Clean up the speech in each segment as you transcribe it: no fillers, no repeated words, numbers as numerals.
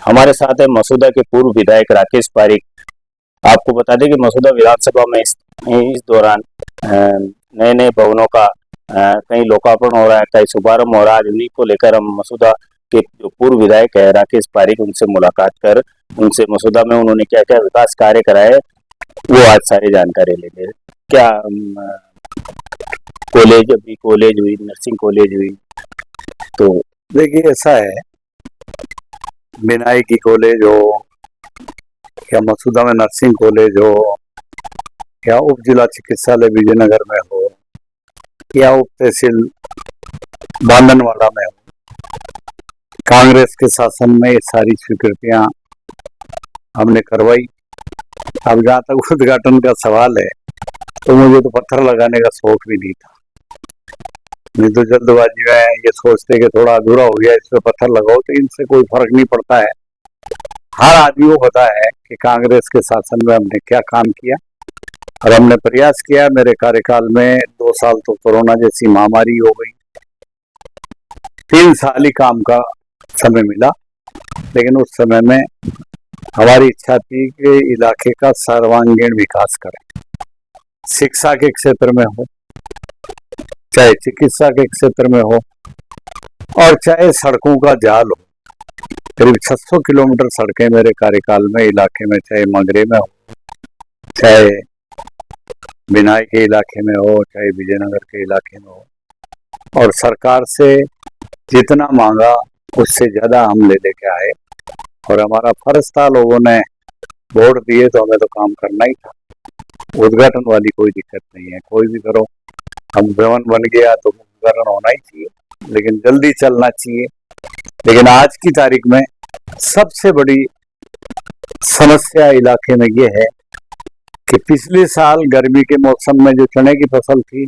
हमारे साथ है मसूदा के पूर्व विधायक राकेश पारीक। आपको बता दें कि मसूदा विधानसभा में इस दौरान नए नए भवनों का कहीं लोकार्पण हो रहा है, कहीं शुभारंभ हो रहा है। उन्हीं को लेकर हम मसूदा के जो पूर्व विधायक है राकेश पारीक, उनसे मुलाकात कर उनसे मसूदा में उन्होंने क्या क्या विकास कार्य कराए वो आज सारी जानकारी लेंगे। क्या कॉलेज, अभी कॉलेज हुई, नर्सिंग कॉलेज हुई, तो देखिए ऐसा है, विनायकी कॉलेज हो या मसूदा में नर्सिंग कॉलेज हो या उप जिला चिकित्सालय विजयनगर में हो या उप तहसील बांधनवाड़ा में हो, कांग्रेस के शासन में ये सारी स्वीकृतियां हमने करवाई। अब जहाँ तक उद्घाटन का सवाल है, तो मुझे तो पत्थर लगाने का शौक भी नहीं था। नहीं तो जल्दबाजी में ये सोचते कि थोड़ा अधूरा हो गया, इस पे पत्थर लगाओ, तो इनसे कोई फर्क नहीं पड़ता है। हर आदमी को पता है कि कांग्रेस के शासन में हमने क्या काम किया और हमने प्रयास किया। मेरे कार्यकाल में 2 साल तो कोरोना जैसी महामारी हो गई, 3 साल ही काम का समय मिला, लेकिन उस समय में हमारी इच्छा थी कि इलाके का सर्वांगीण विकास करें। शिक्षा के क्षेत्र में हो, चाहे चिकित्सा के क्षेत्र में हो, और चाहे सड़कों का जाल हो। करीब 600 किलोमीटर सड़कें मेरे कार्यकाल में इलाके में, चाहे मगरे में हो, चाहे बिनाई के इलाके में हो, चाहे विजयनगर के इलाके में हो, और सरकार से जितना मांगा उससे ज्यादा हम ले लेके आए। और हमारा फर्ज था, लोगों ने वोट दिए तो हमें तो काम करना ही था। उद्घाटन वाली कोई दिक्कत नहीं है, कोई भी करो। हम भवन बन गया तो उद्घाटन होना ही चाहिए, लेकिन जल्दी चलना चाहिए। लेकिन आज की तारीख में सबसे बड़ी समस्या इलाके में ये है कि पिछले साल गर्मी के मौसम में जो चने की फसल थी,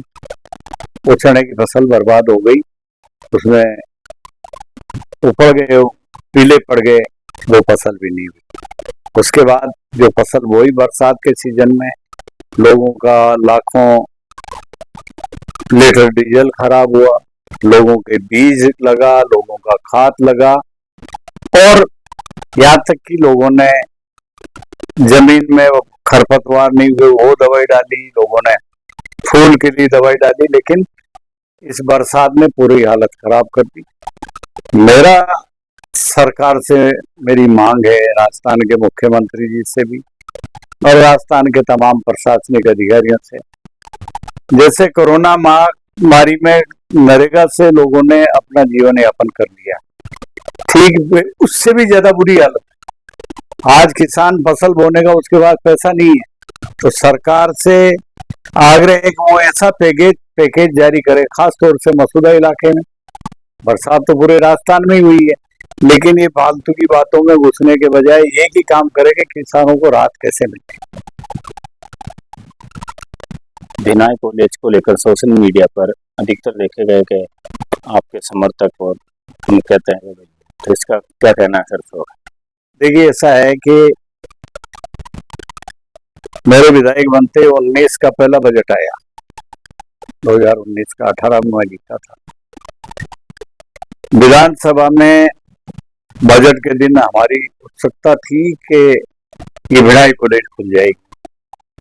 वो चने की फसल बर्बाद हो गई। उसमें उपड़ गए, पीले पड़ गए, वो फसल भी नहीं हुई। उसके बाद जो फसल बोई बरसात के सीजन में, लोगों का लाखों लीटर डीजल खराब हुआ, लोगों के बीज लगा, लोगों का खाद लगा, और यहाँ तक कि लोगों ने जमीन में खरपतवार नहीं हुए वो दवाई डाली, लोगों ने फूल के लिए दवाई डाली, लेकिन इस बरसात ने पूरी हालत खराब कर दी। मेरा सरकार से मेरी मांग है, राजस्थान के मुख्यमंत्री जी से भी और राजस्थान के तमाम प्रशासनिक अधिकारियों से, जैसे कोरोना महामारी में नरेगा से लोगों ने अपना जीवन यापन कर लिया, ठीक उससे भी ज्यादा बुरी हालत। आज किसान फसल बोने का, उसके बाद पैसा नहीं है, तो सरकार से आग्रह है कि वो ऐसा पैकेज जारी करे, खास तौर से मसूदा इलाके में। बरसात तो पूरे राजस्थान में ही हुई है, लेकिन ये फालतू की बातों में घुसने के बजाय एक ही काम करे कि किसानों को राहत कैसे मिले। बिनाई कॉलेज को लेकर सोशल मीडिया पर अधिकतर देखे गए कि आपके समर्थक और हम कहते हैं, तो इसका क्या कहना है सर? तो देखिए ऐसा है कि मेरे विधायक बनते 19 का पहला बजट आया, 2019 का 18 में मैं जीता था। विधानसभा में बजट के दिन हमारी उत्सुकता थी कि ये भिलाई कॉलेज खुल जाएगी,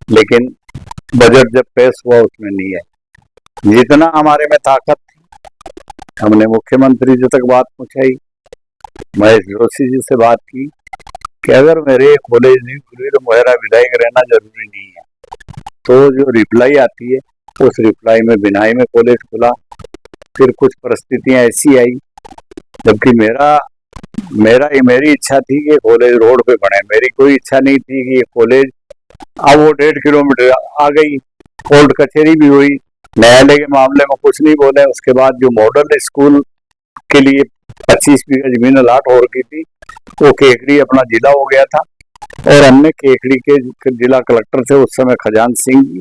लेकिन बजट जब पेश हुआ उसमें नहीं है। जितना हमारे में ताकत थी, हमने मुख्यमंत्री जी तक बात पहुंचाई, महेश जोशी जी से बात की कि अगर मेरे कॉलेज नहीं खुली तो मेरा विधायक रहना जरूरी नहीं है। तो जो रिप्लाई आती है, उस रिप्लाई में बिनाई में कॉलेज खुला। फिर कुछ परिस्थितियां ऐसी आई, जबकि मेरी इच्छा थी कि कॉलेज रोड पे बने, मेरी कोई इच्छा नहीं थी कि ये कॉलेज, अब वो 1.5 किलोमीटर आ गई, कोर्ट कचहरी भी हुई, न्यायालय के मामले में कुछ नहीं बोले। उसके बाद जो मॉडल स्कूल के लिए 25 बीघा जमीन अलाट हो रखी थी, वो केकड़ी अपना जिला हो गया था, और हमने केकड़ी के जिला कलेक्टर थे उस समय खजान सिंह जी,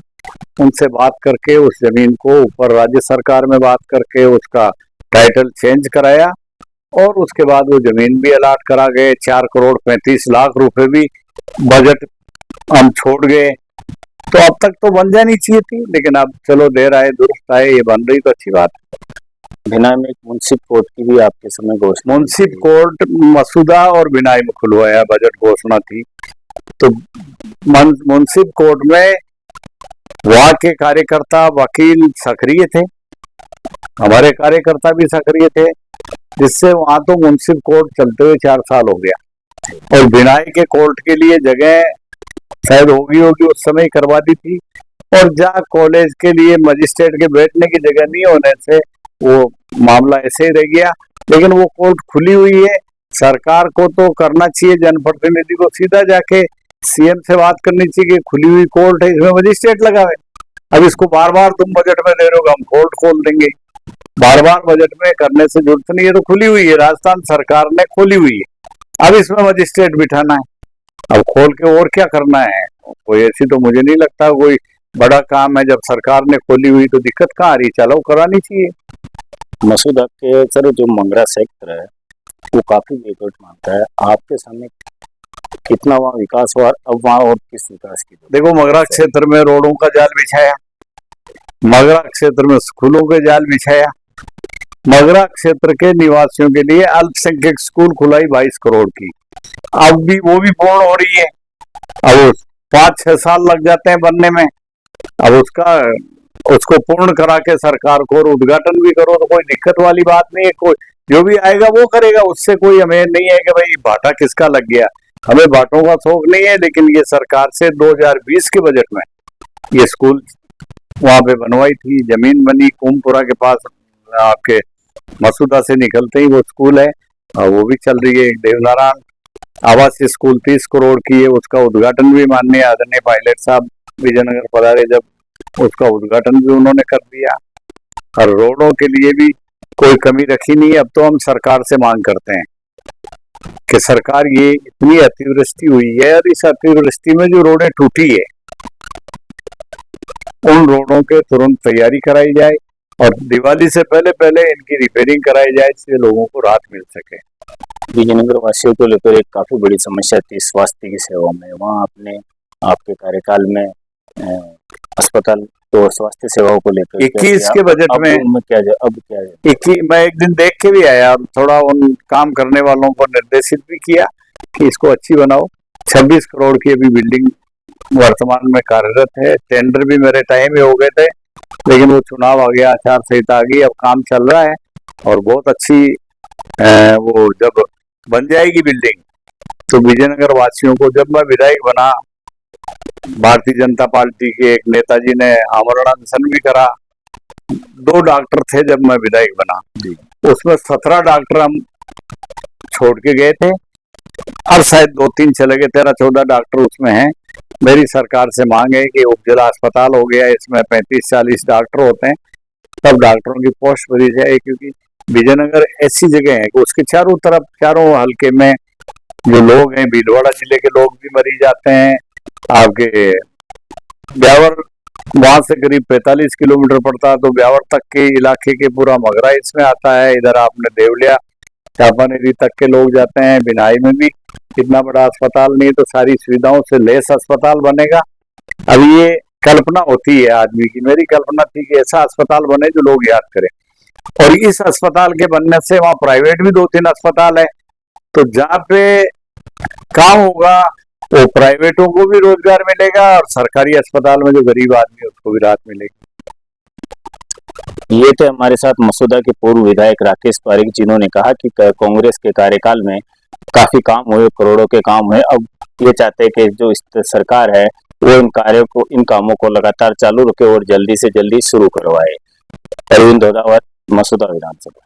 उनसे बात करके उस जमीन को ऊपर राज्य सरकार में बात करके उसका टाइटल चेंज कराया, और उसके बाद वो जमीन भी अलाट करा गए। 4 करोड़ 35 लाख रुपए भी बजट हम छोड़ गए। तो अब तक तो बन जानी चाहिए थी, लेकिन अब चलो देर आए दुरुस्त आए, ये बन रही तो अच्छी बात है। भिनाई में एक मुंसिफ कोर्ट की भी आपके समय घोषणा मुंसिफ कोर्ट मसूदा और बिनाई में खुलवाया, बजट घोषणा थी। तो मुंसिफ कोर्ट में वहाँ के कार्यकर्ता वकील सक्रिय थे, हमारे कार्यकर्ता भी सक्रिय थे, जिससे वहां तो मुंसिफ कोर्ट चलते हुए 4 साल हो गया। और बिनाई के कोर्ट के लिए जगह शायद होगी उस समय करवा दी थी, और जहाँ कॉलेज के लिए मजिस्ट्रेट के बैठने की जगह नहीं होने से वो मामला ऐसे ही रह गया। लेकिन वो कोर्ट खुली हुई है, सरकार को तो करना चाहिए, जनप्रतिनिधि को सीधा जाके सीएम से बात करनी चाहिए कि खुली हुई कोर्ट है, इसमें मजिस्ट्रेट लगावे। अब इसको बार बार तुम बजट में दे रहे हो, हम कोर्ट खोल देंगे, बार बार बजट में करने से जरूरत नहीं है। तो खुली हुई है, राजस्थान सरकार ने खोली हुई है, अब इसमें मजिस्ट्रेट बिठाना है, अब खोल के और क्या करना है। कोई ऐसी तो मुझे नहीं लगता कोई बड़ा काम है, जब सरकार ने खोली हुई तो दिक्कत कहाँ आ रही, चलो करानी चाहिए। मसूदा के सर जो मंगरा सेक्टर है वो काफी बैकवर्ड मानता है, आपके सामने कितना वहाँ विकास हुआ, अब वहाँ और किस विकास की देखो, मगरा क्षेत्र में रोडों का जाल बिछाया, मगरा क्षेत्र में स्कूलों के जाल बिछाया, मगरा क्षेत्र के निवासियों के लिए अल्पसंख्यक स्कूल खुलाई 22 करोड़ की, अब भी वो भी पूर्ण हो रही है। अब 5-6 साल लग जाते हैं बनने में, अब उसको पूर्ण करा के सरकार को उद्घाटन भी करो तो कोई दिक्कत वाली बात नहीं है। कोई जो भी आएगा वो करेगा, उससे कोई हमें नहीं है कि भाई भाटा किसका लग गया, हमें भाटों का शौक नहीं है। लेकिन ये सरकार से 2020 के बजट में ये स्कूल वहां पे बनवाई थी, जमीन बनी कुमपुरा के पास, आपके मसूदा से निकलते ही वो स्कूल है, और वो भी चल रही है। देवनारायण आवासीय स्कूल 30 करोड़ की है, उसका उद्घाटन भी माननीय आदरणीय पायलट साहब विजयनगर पधारे, जब उसका उद्घाटन भी उन्होंने कर दिया। और रोडों के लिए भी कोई कमी रखी नहीं है। अब तो हम सरकार से मांग करते हैं कि सरकार, ये इतनी अतिवृष्टि हुई है और इस अतिवृष्टि में जो रोडें टूटी है उन रोडों के तुरंत तैयारी कराई जाए और दिवाली से पहले पहले इनकी रिपेयरिंग कराई जाए, जिससे लोगों को राहत मिल सके। विजयनगर वासियों को लेकर एक काफी बड़ी समस्या थी स्वास्थ्य की सेवा में, वहाँ आपने आपके कार्यकाल में अस्पताल तो स्वास्थ्य सेवाओं को लेकर 21 के बजट में अब क्या है 21 मैं एक दिन देख के भी आया, थोड़ा उन काम करने वालों को निर्देशित भी किया कि इसको अच्छी बनाओ। 26 करोड़ की अभी बिल्डिंग वर्तमान में कार्यरत है, टेंडर भी मेरे टाइम में हो गए थे, लेकिन वो चुनाव आ गया, आचार संहिता आ गई, अब काम चल रहा है और बहुत अच्छी वो जब बन जाएगी बिल्डिंग तो विजयनगर वासियों को, जब मैं विधायक बना भारतीय जनता पार्टी के एक नेताजी ने आमरण अनशन भी करा, 2 डॉक्टर थे जब मैं विधायक बना, उसमें 17 डॉक्टर हम छोड़ के गए थे, अब शायद 2-3 चले गए, 13-14 डॉक्टर उसमें हैं। मेरी सरकार से मांग है कि उपजिला अस्पताल हो गया, इसमें 35-40 डॉक्टर होते हैं, तब डॉक्टरों की पोस्ट भरी जाए, क्योंकि विजयनगर ऐसी जगह है कि उसके चारों तरफ, चारों हलके में जो लोग हैं, भीलवाड़ा जिले के लोग भी मरीज आते हैं। आपके ब्यावर वहां से करीब 45 किलोमीटर पड़ता है, तो ब्यावर तक के इलाके के पूरा मगरा इसमें आता है। इधर आपने देवलिया चापानेरी तक के लोग जाते हैं। बिनाई में भी इतना बड़ा अस्पताल नहीं, तो सारी सुविधाओं से लेस अस्पताल बनेगा। अब ये कल्पना होती है आदमी की, मेरी कल्पना थी कि ऐसा अस्पताल बने जो लोग याद करें, और इस अस्पताल के बनने से वहाँ प्राइवेट भी 2-3 अस्पताल है, तो जहाँ पे काम होगा वो प्राइवेटों को भी रोजगार मिलेगा और सरकारी अस्पताल में जो गरीब आदमी है उसको भी राहत मिलेगी। ये थे हमारे साथ मसूदा के पूर्व विधायक राकेश पारीक, जिन्होंने कहा कि कांग्रेस के कार्यकाल में काफी काम हुए, करोड़ों के काम हुए। अब ये चाहते हैं कि जो सरकार है वो इन कामों को लगातार चालू रखे और जल्दी से जल्दी शुरू करवाए। अरविंद धोदावत, मसूदा विधानसभा।